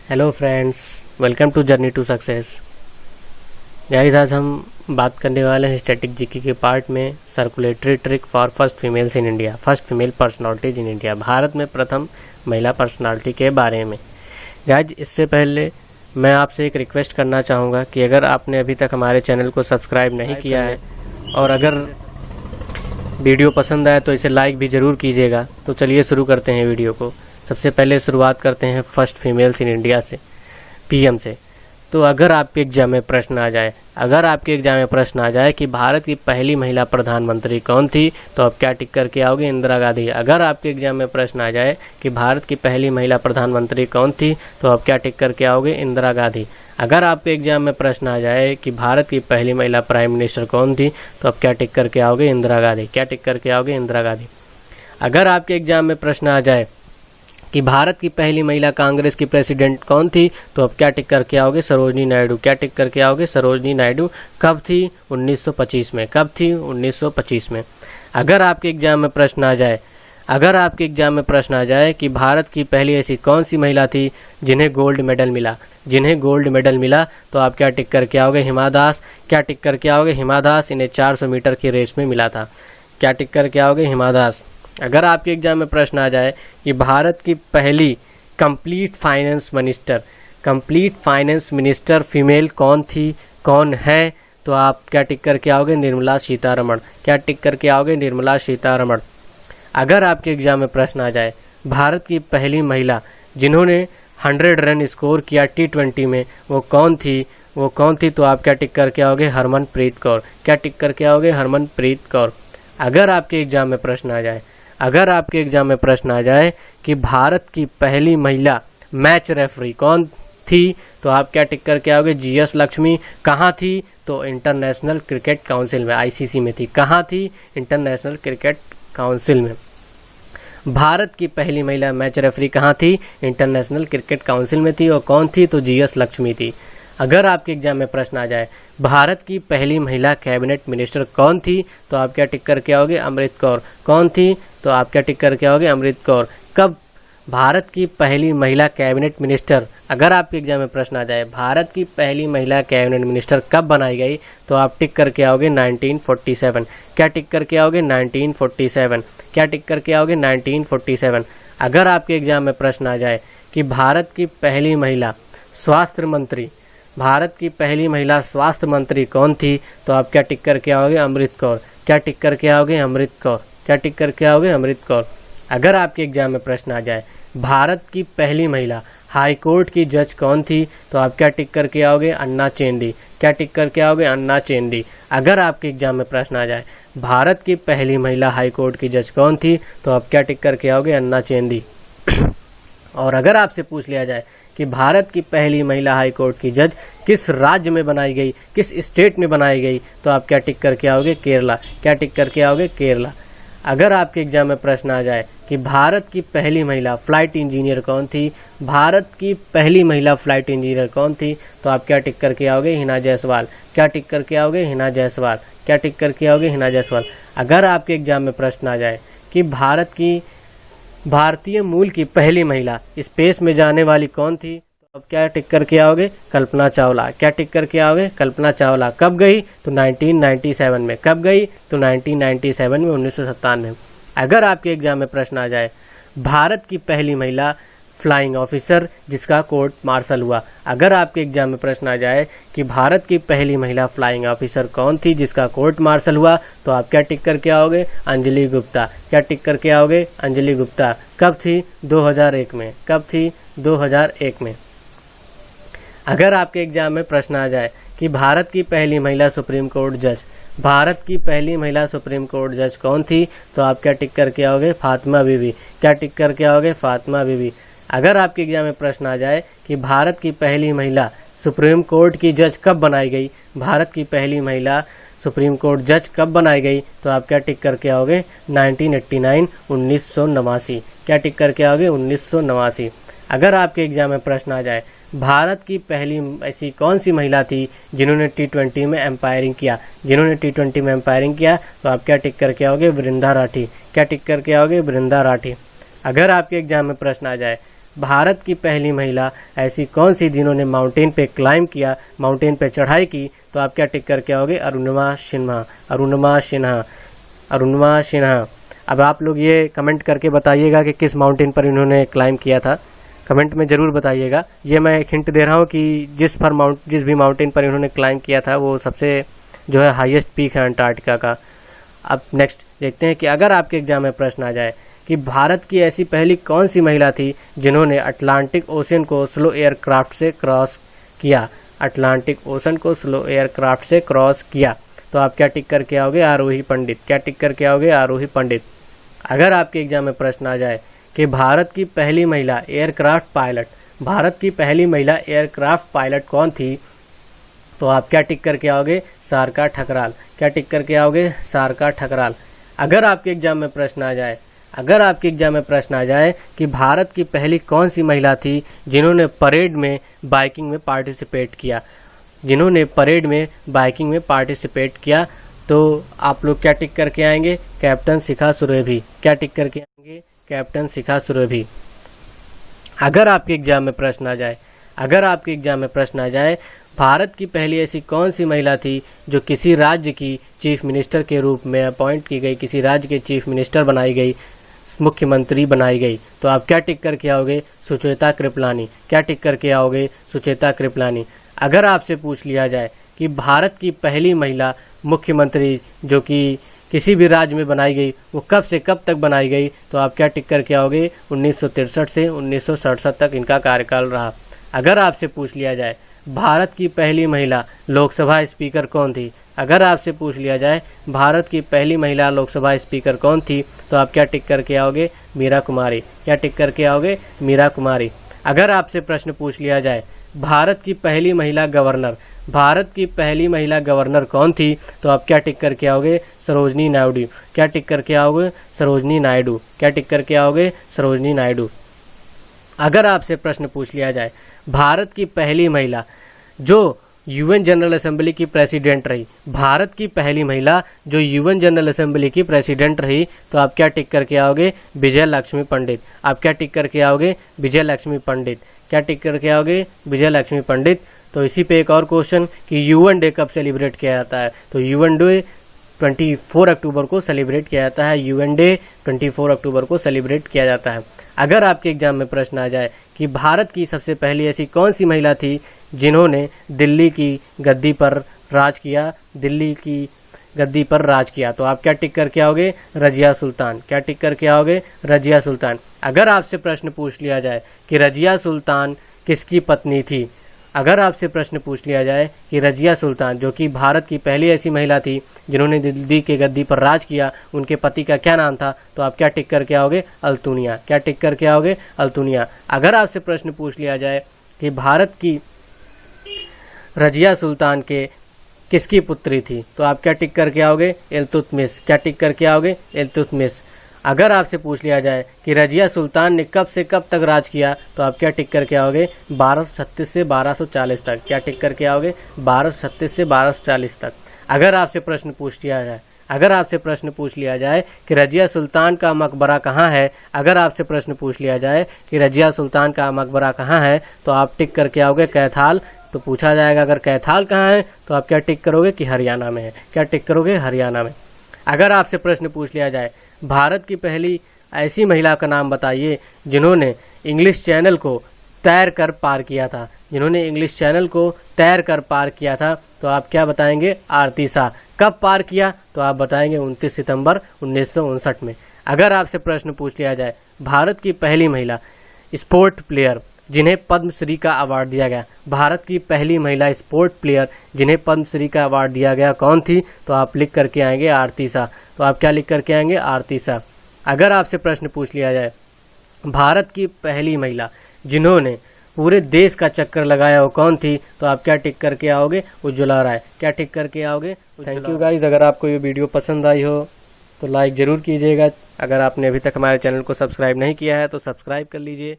Hello friends, welcome to journey to success. Guys, आज हम बात करने वाले हैं स्टैटिक जीके के पार्ट में circulatory trick for first females in India, first female personalities in India, Bharat में प्रथम महिला पर्सनालिटी के बारे में। गाइस, इससे पहले मैं आपसे एक रिक्वेस्ट करना चाहूँगा कि अगर आपने अभी तक हमारे चैनल को सब्सक्राइब नहीं किया है और अगर वीडियो पसंद आए तो इसे लाइक भी ज़रूर कीजिएगा। तो चलिए शुरू करते हैं वीडियो को। सबसे पहले शुरुआत करते हैं फर्स्ट फीमेल्स इन इंडिया से, पीएम से। तो अगर आपके एग्जाम में प्रश्न आ जाए कि भारत की पहली महिला प्रधानमंत्री कौन थी, तो आप क्या टिक करके आओगे? इंदिरा गांधी। अगर आपके एग्जाम में प्रश्न आ जाए कि भारत की पहली महिला प्रधानमंत्री कौन थी, तो आप क्या टिक करके आओगे? इंदिरा गांधी। अगर आपके एग्जाम में प्रश्न आ जाए कि भारत की पहली महिला प्राइम मिनिस्टर कौन थी, तो आप क्या टिक करके आओगे? इंदिरा गांधी। क्या टिक करके आओगे? इंदिरा गांधी। अगर आपके एग्जाम में प्रश्न आ जाए कि भारत की पहली महिला कांग्रेस की प्रेसिडेंट कौन थी, तो अब क्या टिक करके आओगे? सरोजनी नायडू। क्या टिक करके आओगे? सरोजनी नायडू। कब थी? 1925 में। कब थी? 1925 में। अगर आपके एग्जाम में प्रश्न आ जाए कि भारत की पहली ऐसी कौन सी महिला थी जिन्हें गोल्ड मेडल मिला, तो आप क्या टिक करके आओगे? हिमा दास। क्या टिक करके आओगे? हिमा दास। इन्हें 400 मीटर की रेस में मिला था। क्या टिक करके आओगे? हिमा दास। अगर आपके एग्जाम में प्रश्न आ जाए कि भारत की पहली कंप्लीट फाइनेंस मिनिस्टर फीमेल कौन है, तो आप क्या टिक करके आओगे? निर्मला सीतारमण। क्या टिक करके आओगे? निर्मला सीतारमण। अगर आपके एग्जाम में प्रश्न आ जाए भारत की पहली महिला जिन्होंने 100 रन स्कोर किया T20 में, वो कौन थी, तो आप क्या टिक करके आओगे? हरमनप्रीत कौर। क्या टिक करके आओगे? हरमनप्रीत कौर। अगर आपके एग्जाम में प्रश्न आ जाए कि भारत की पहली महिला मैच रेफरी कौन थी, तो आप क्या टिक करके आओगे? GS लक्ष्मी। कहाँ थी? तो इंटरनेशनल क्रिकेट काउंसिल में, ICC में थी। कहाँ थी? इंटरनेशनल क्रिकेट काउंसिल में। भारत की पहली महिला मैच रेफरी कहाँ थी? इंटरनेशनल क्रिकेट काउंसिल में थी। और कौन थी? तो GS लक्ष्मी थी। अगर आपके एग्जाम में प्रश्न आ जाए भारत की पहली महिला कैबिनेट मिनिस्टर कौन थी, तो आप क्या टिक करके आओगे? अमृत कौर। कौन थी? तो आप क्या टिक करके आओगे? अमृत कौर। कब भारत की पहली महिला कैबिनेट मिनिस्टर, अगर आपके एग्जाम में प्रश्न आ जाए भारत की पहली महिला कैबिनेट मिनिस्टर कब बनाई गई, तो आप टिक करके आओगे? 1947। क्या टिक करके आओगे? 1947। क्या टिक करके आओगे? 1947। अगर आपके एग्जाम में प्रश्न आ जाए कि भारत की पहली महिला स्वास्थ्य मंत्री कौन थी, तो आप क्या टिक करके आओगे? अमृत कौर। क्या टिक करके आओगे? अमृत कौर। क्या टिक करके आओगे? अमृत कौर। अगर आपके एग्जाम में प्रश्न आ जाए भारत की पहली महिला हाई कोर्ट की जज कौन थी, तो आप क्या टिक करके आओगे? अन्ना चेंडी। क्या टिक करके आओगे? अन्ना चेंडी। अगर आपके एग्जाम में प्रश्न आ जाए भारत की पहली महिला हाई कोर्ट की जज कौन थी, तो आप क्या टिक करके आओगे? अन्ना चेंडी। और अगर आपसे पूछ लिया जाए कि भारत की पहली महिला हाई कोर्ट की जज किस राज्य में बनाई गई, किस स्टेट में बनाई गई, तो आप क्या टिक करके आओगे? केरला। क्या टिक करके आओगे? केरला। अगर आपके एग्जाम में प्रश्न आ जाए कि भारत की पहली महिला फ्लाइट इंजीनियर कौन थी, तो आप क्या टिक करके आओगे? हिना जायसवाल। क्या टिक करके आओगे? हिना जायसवाल। क्या टिक करके आओगे? हिना जायसवाल। अगर आपके एग्जाम में प्रश्न आ जाए कि भारतीय मूल की पहली महिला स्पेस में जाने वाली कौन थी, तो अब क्या टिक करके आओगे? कल्पना चावला। क्या टिक करके आओगे? कल्पना चावला। कब गई? तो 1997 में। कब गई? तो 1997 में, 1997। अगर आपके एग्जाम में प्रश्न आ जाए भारत की पहली महिला फ्लाइंग ऑफिसर जिसका कोर्ट मार्शल हुआ, अगर आपके एग्जाम में प्रश्न आ जाए कि भारत की पहली महिला फ्लाइंग ऑफिसर कौन थी जिसका कोर्ट मार्शल हुआ, तो आप क्या टिक करके आओगे? अंजलि गुप्ता। क्या टिक करके आओगे? अंजलि गुप्ता। कब थी? 2001 में। कब थी? 2001 में। अगर आपके एग्जाम में प्रश्न आ जाए कि भारत की पहली महिला सुप्रीम कोर्ट जज कौन थी, तो आप क्या टिक करके आओगे? फातिमा बीबी। क्या टिक करके आओगे? फातिमा बीबी। अगर आपके एग्जाम में प्रश्न आ जाए कि भारत की पहली महिला सुप्रीम कोर्ट की जज कब बनाई गई, तो आप क्या टिक करके आओगे? 1989, 1989। क्या टिक करके आओगे? 1989। अगर आपके एग्जाम में प्रश्न आ जाए भारत की पहली ऐसी कौन सी महिला थी जिन्होंने T20 में एम्पायरिंग किया, तो आप क्या टिक करके आओगे? वृंदा राठी। क्या टिक करके आओगे? वृंदा राठी। अगर आपके एग्जाम में प्रश्न आ जाए भारत की पहली महिला ऐसी कौन सी जिन्होंने माउंटेन पे क्लाइंब किया, माउंटेन पे चढ़ाई की? तो आप क्या टिक करके आओगे? अरुणिमा सिन्हा, अरुणिमा सिन्हा, अरुणिमा सिन्हा। अब आप लोग ये कमेंट करके बताइएगा कि किस माउंटेन पर इन्होंने क्लाइंब किया था, कमेंट में ज़रूर बताइएगा। ये मैं एक हिंट दे रहा हूँ कि जिस भी माउंटेन पर इन्होंने क्लाइंब किया था वो सबसे जो है हाईएस्ट पीक है अंटार्कटिका का। अब नेक्स्ट देखते हैं कि अगर आपके एग्जाम में प्रश्न आ जाए कि भारत की ऐसी पहली कौन सी महिला थी जिन्होंने अटलांटिक ओशन को स्लो एयरक्राफ्ट से क्रॉस किया, अटलांटिक ओशन को स्लो एयरक्राफ्ट से क्रॉस किया? तो आप क्या टिक करके आओगे? आरोही पंडित। क्या टिक करके आओगे? आरोही पंडित। अगर आपके एग्जाम में प्रश्न आ जाए कि भारत की पहली महिला एयरक्राफ्ट पायलट, भारत की पहली महिला एयरक्राफ्ट पायलट कौन थी? तो आप क्या टिक करके आओगे? सारिका ठकराल। क्या टिक करके आओगे? सारिका ठकराल। अगर आपके एग्जाम में प्रश्न आ जाए, अगर आपके एग्जाम में प्रश्न आ जाए कि भारत की पहली कौन सी महिला थी जिन्होंने परेड में बाइकिंग में पार्टिसिपेट किया, जिन्होंने परेड में बाइकिंग में पार्टिसिपेट किया, तो आप लोग क्या टिक करके आएंगे? कैप्टन शिखा सुरेभी। क्या टिक करके आएंगे? कैप्टन शिखा सुरेभी। अगर आपके एग्जाम में प्रश्न आ जाए, अगर आपके एग्जाम में प्रश्न आ जाए भारत की पहली ऐसी कौन सी महिला थी जो किसी राज्य की चीफ मिनिस्टर के रूप में अपॉइंट की गई, किसी राज्य के चीफ मिनिस्टर बनाई गई, मुख्यमंत्री बनाई गई? तो आप क्या टिक करके आओगे? सुचेता कृपलानी। क्या टिक करके आओगे? सुचेता कृपलानी। अगर आपसे पूछ लिया जाए कि भारत की पहली महिला मुख्यमंत्री जो कि किसी भी राज्य में बनाई गई वो कब से कब तक बनाई गई? तो आप क्या टिक करके आओगे? 1963 से 1967 तक इनका कार्यकाल रहा। अगर आपसे पूछ लिया जाए भारत की पहली महिला लोकसभा स्पीकर कौन थी? अगर आपसे पूछ लिया जाए भारत की पहली महिला लोकसभा स्पीकर कौन थी? तो आप क्या टिक करके आओगे? मीरा कुमारी। क्या टिक करके आओगे? मीरा कुमारी। अगर आपसे प्रश्न पूछ लिया जाए भारत की पहली महिला गवर्नर, भारत की पहली महिला गवर्नर कौन थी? तो आप क्या टिक करके आओगे? सरोजनी नायडू। क्या टिक करके आओगे? सरोजनी नायडू। क्या टिक करके आओगे? सरोजनी नायडू। अगर आपसे प्रश्न पूछ लिया जाए भारत की पहली महिला जो यूएन जनरल असेंबली की प्रेसिडेंट रही, भारत की पहली महिला जो यूएन जनरल असेंबली की प्रेसिडेंट रही, तो आप क्या टिक करके आओगे? विजय लक्ष्मी पंडित। आप क्या टिक करके आओगे? विजय लक्ष्मी पंडित। क्या टिक करके आओगे? विजय लक्ष्मी पंडित। तो इसी पे एक और क्वेश्चन कि यूएन डे कब सेलिब्रेट किया जाता है? तो यूएन डे 24 अक्टूबर को सेलिब्रेट किया जाता है। यूएन डे 24 अक्टूबर को सेलिब्रेट किया जाता है। अगर आपके एग्जाम में प्रश्न आ जाए कि भारत की सबसे पहली ऐसी कौन सी महिला थी जिन्होंने दिल्ली की गद्दी पर राज किया, दिल्ली की गद्दी पर राज किया, तो आप क्या टिक करके आओगे? रजिया सुल्तान। क्या टिक करके आओगे? रजिया सुल्तान। अगर आपसे प्रश्न पूछ लिया जाए कि रजिया सुल्तान किसकी पत्नी थी, अगर आपसे प्रश्न पूछ लिया जाए कि रजिया सुल्तान जो कि भारत की पहली ऐसी महिला थी जिन्होंने दिल्ली के गद्दी पर राज किया, उनके पति का क्या नाम था? तो आप क्या टिक करके आओगे? अल्तुनिया। क्या टिक करके आओगे? अल्तुनिया। अगर आपसे प्रश्न पूछ लिया जाए कि भारत की रजिया सुल्तान के किसकी पुत्री थी, तो आप क्या टिक करके आओगे? इल्तुतमिश। क्या टिक करके आओगे? इल्तुतमिश। अगर आपसे पूछ लिया जाए कि रजिया सुल्तान ने कब से कब तक राज किया, तो आप क्या टिक करके आओगे? 1236 से 1240 तक। क्या टिक करके आओगे? 1236 से 1240 तक। अगर आपसे प्रश्न पूछ लिया जाए, अगर आपसे प्रश्न पूछ लिया जाए कि रजिया सुल्तान का मकबरा कहाँ है, अगर आपसे प्रश्न पूछ लिया जाए कि रजिया सुल्तान का मकबरा कहाँ है, तो आप टिक करके आओगे? कैथाल। तो पूछा जाएगा अगर कैथाल कहाँ है, तो आप क्या टिक करोगे? कि हरियाणा में है। क्या टिक करोगे? हरियाणा में। अगर आपसे प्रश्न पूछ लिया जाए भारत की पहली ऐसी महिला का नाम बताइए जिन्होंने इंग्लिश चैनल को तैर कर पार किया था, जिन्होंने इंग्लिश चैनल को तैर कर पार किया था, तो आप क्या बताएंगे? आरती शाह। कब पार किया? तो आप बताएंगे 29 सितंबर 1959 में। अगर आपसे प्रश्न पूछ लिया जाए भारत की पहली महिला स्पोर्ट प्लेयर जिन्हें पद्मश्री का अवार्ड दिया गया, भारत की पहली महिला स्पोर्ट प्लेयर जिन्हें पद्मश्री का अवार्ड दिया गया कौन थी? तो आप लिख करके आएंगे आरती शाह। तो आप क्या लिख करके आएंगे? आरती शाह। अगर आपसे प्रश्न पूछ लिया जाए भारत की पहली महिला जिन्होंने पूरे देश का चक्कर लगाया वो कौन थी, तो आप क्या टिक करके आओगे? उज्ज्वला राय। क्या टिक करके आओगे? Thank you guys. अगर आपको ये वीडियो पसंद आई हो तो लाइक ज़रूर कीजिएगा। अगर आपने अभी तक हमारे चैनल को सब्सक्राइब नहीं किया है तो सब्सक्राइब कर लीजिए।